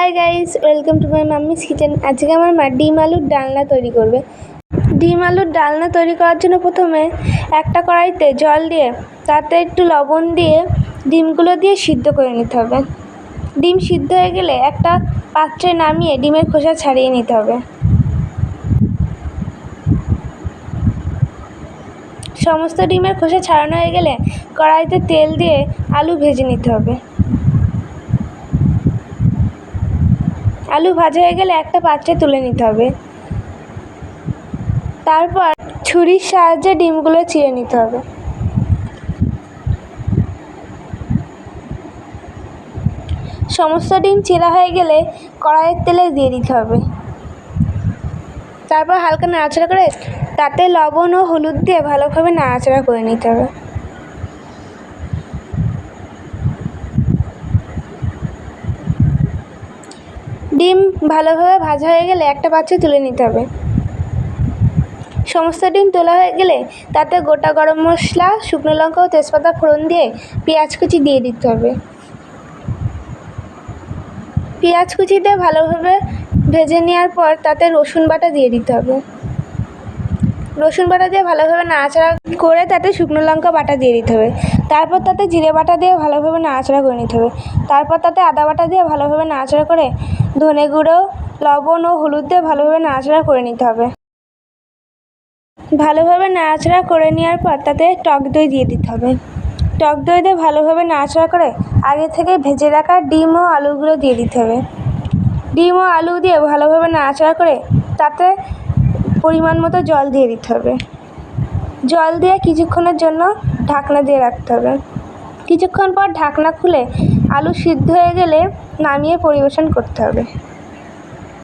High guys, welcome to my mummy's kitchen. আজকে আমার মা ডিম আলুর ডালনা তৈরি করবে। ডিম আলুর ডালনা তৈরি করার জন্য প্রথমে একটা কড়াইতে জল দিয়ে তাতে একটু লবণ দিয়ে ডিমগুলো দিয়ে সিদ্ধ করে নিতে হবে। ডিম সিদ্ধ হয়ে গেলে একটা পাত্রে নামিয়ে ডিমের খোসা ছাড়িয়ে নিতে হবে। সমস্ত ডিমের খোসা ছাড়ানো হয়ে গেলে কড়াইতে তেল দিয়ে আলু ভেজে নিতে হবে। আলু ভাজা হয়ে গেলে একটা পাত্রে তুলে নিতে হবে। তারপর ছুরির সাহায্যে ডিমগুলো চিড়ে নিতে হবে। সমস্ত ডিম চিড়া হয়ে গেলে কড়াইয়ের তেলে দিয়ে দিতে হবে। তারপর হালকা নাড়াচাড়া করে তাতে লবণ ও হলুদ দিয়ে ভালোভাবে নাড়াচাড়া করে নিতে হবে। ডিম ভালোভাবে ভাজা হয়ে গেলে একটা পাত্রে তুলে নিতে হবে। সমস্ত ডিম তোলা হয়ে গেলে তাতে গোটা গরম মশলা, শুকনো লঙ্কা ও তেজপাতা ফোড়ন দিয়ে পেঁয়াজ কুচি দিয়ে দিতে হবে। পেঁয়াজ কুচি দিয়ে ভালোভাবে ভেজে নেওয়ার পর তাতে রসুন বাটা দিয়ে দিতে হবে। রসুন বাটা দিয়ে ভালোভাবে নাড়াচাড়া করে তাতে শুকনো লঙ্কা বাটা দিয়ে দিতে হবে। তারপর তাতে জিরে বাটা দিয়ে ভালোভাবে নাড়াচাড়া করে নিতে হবে। তারপর তাতে আদা বাটা দিয়ে ভালোভাবে নাড়াচাড়া করে ধনে গুঁড়ো, লবণ ও হলুদ দিয়ে ভালোভাবে নাড়াচাড়া করে নিতে হবে। ভালোভাবে নাড়াচাড়া করে নেওয়ার পর তাতে টক দই দিয়ে দিতে হবে। টক দই দিয়ে ভালোভাবে নাড়াচাড়া করে আগে থেকে ভেজে রাখা ডিম ও আলুগুলো দিয়ে দিতে হবে। ডিম ও আলু দিয়ে ভালোভাবে নাড়াচাড়া করে তাতে পরিমাণ মতো জল দিয়ে দিতে হবে। জল দিয়ে কিছুক্ষণের জন্য ঢাকনা দিয়ে রাখতে হবে। কিছুক্ষণ পর ঢাকনা খুলে আলু সিদ্ধ হয়ে গেলে নামিয়ে পরিবেশন করতে হবে।